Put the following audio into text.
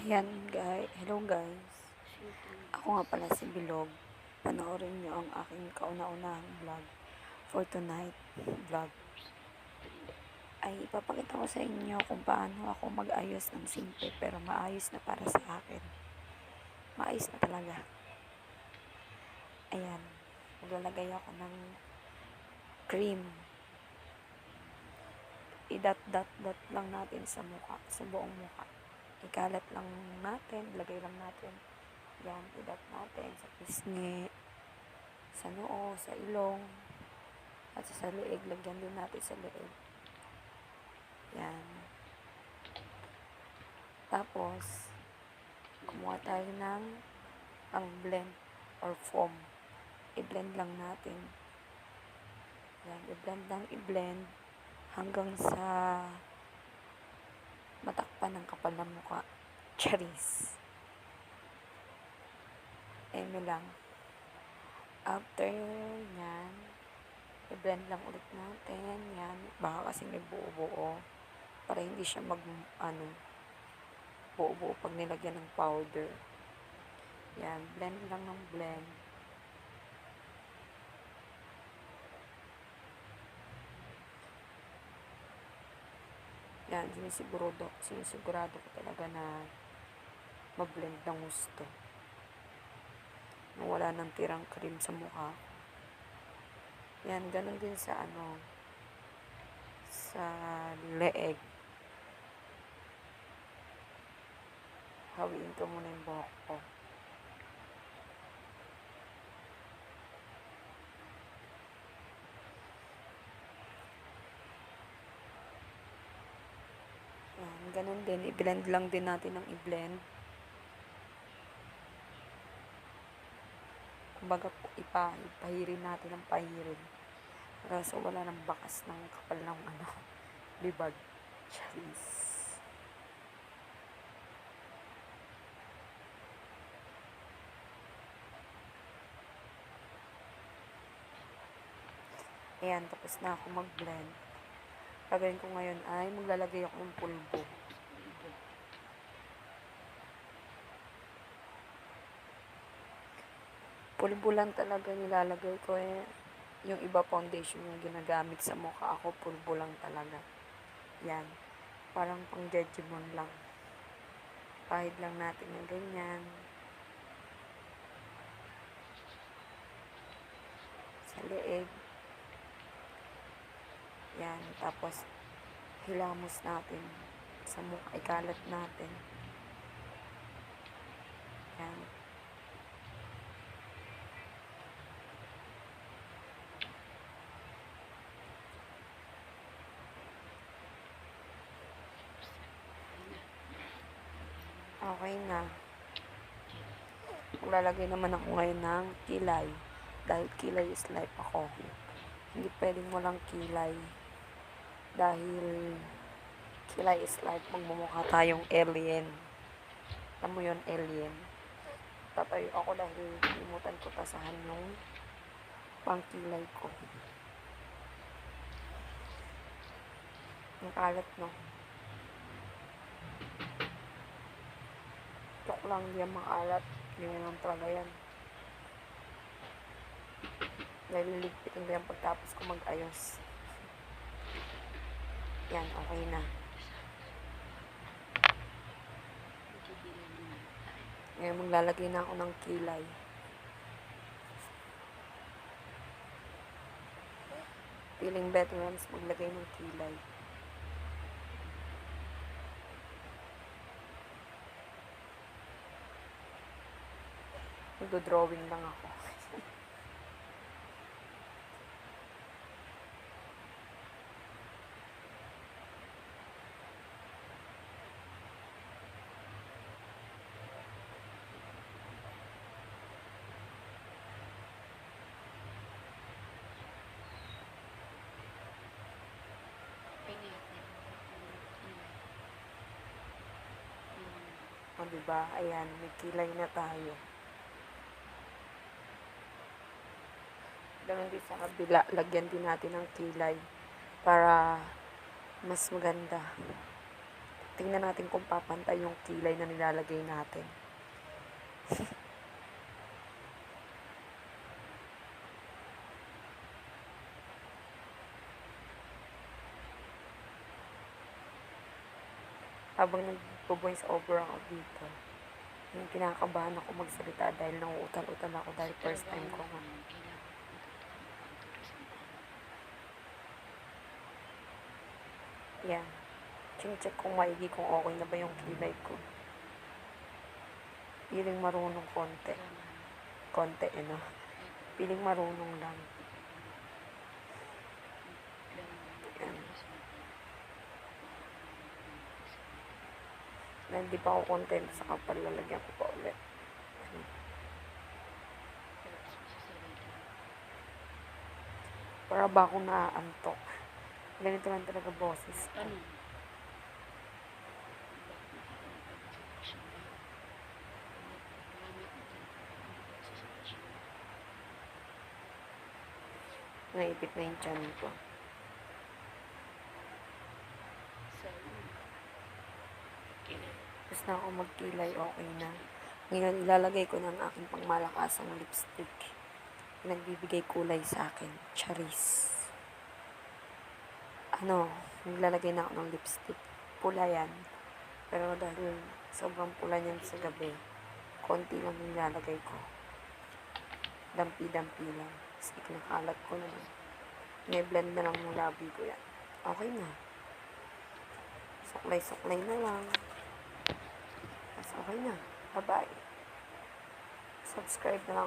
Ayan guys, hello guys. Ako nga pala si Bilog. Panoorin niyo ang aking kauna-unahang vlog for tonight vlog. Ay ipapakita ko sa inyo kung paano ako mag-ayos ng simple pero maayos na para sa akin. Maayos na talaga. Ayan, maglalagay ako ng cream. I-dot-dot-dot lang natin sa mukha, sa buong mukha. Ikalat lang natin, lagay lang natin. Yan, i-dot natin sa pisngi, sa noo, sa ilong, at sa leeg. Lagyan din natin sa leeg. Yan. Tapos, kumuha tayo ng ang blend or foam. I-blend lang natin. Yan, i-blend lang, i-blend hanggang sa matakpan ng kapal ng mukha. Charis. Eme lang. After yan, i-blend lang ulit natin. Yan, baka kasi may buo-buo. Para hindi siya buo-buo pag nilagyan ng powder. Yan, blend lang ng blend. Yan, sinisigurado ko talaga na mag-blend ng gusto. Nang wala ng tirang cream sa mukha. Yan, ganun din sa sa leeg. Hawiin ko muna yung buhok ko. Yan, ganun din. I-blend lang din natin ng i-blend. Kumbaga, ipahirin natin ang pahirin. Kaso wala nang bakas ng kapal ng libag. Charis. Ayan, tapos na ako mag-blend. Gagawin ko ngayon ay maglalagay ako ng pulbo. Pulbo lang talaga nilalagay ko yung iba foundation yung ginagamit sa mukha. Ako pulbo lang talaga. Yan. Parang pang jejemon lang. Pahid lang natin ng ganyan. Sa leeg. Yan. Tapos, hilamos natin sa mukha. Ikalat natin. Yan. Okay na. Maglalagay naman ako ngayon ng kilay. Dahil kilay is life ako. Hindi pwedeng walang kilay. Dahil kilay is life, magmumukha tayong alien. Alam mo yun, alien. Tatayo ako dahil limutan ko tasahan yung pangkilay ko. Ang kalat, no? Joke lang, hindi yan makalat. Hindi naman talaga yan. Dahil liligpitin ko yan pagtapos ko mag-ayos. Yan, okay na. Ngayon maglalagay na ako ng kilay. Feeling veterans maglagay ng kilay. Magdo-drawing lang ako. O, diba? Ayan, may kilay na tayo. Ganun din sa kabila, lagyan din natin ng kilay para mas maganda. tingnan natin kung papantay yung kilay na nilalagay natin. Habang nagpo-voice over ako dito, yung kinakabahan ako magsalita dahil nanguutal-utal ako dahil first time ko nga. Yan. Check kung maigi kung okay na ba yung kilay ko. Piling marunong konti. Konti, no? Piling marunong lang. Yan. Dahil di pa ako content sa kapal, lalagyan ko pa ulit. Yan. Para ba akong naaantok? Ganito lang talaga boses ko. Naipit na yung tiyan ko. Tapos na ako magkilay, okay na. Ngayon, ilalagay ko ng aking pangmalakasang lipstick. Nagbibigay kulay sa akin. Charis. Nilalagay na ako ng lipstick. Pula yan. Pero dahil sobrang pula niyan sa gabi, konti lang nilalagay ko. Dampi-dampi lang. Tapos ikinakalat ko na lang. May-blend na lang yung labi ko yan. Okay na. Suklay-suklay na lang. Tapos okay na. Bye-bye. Subscribe na lang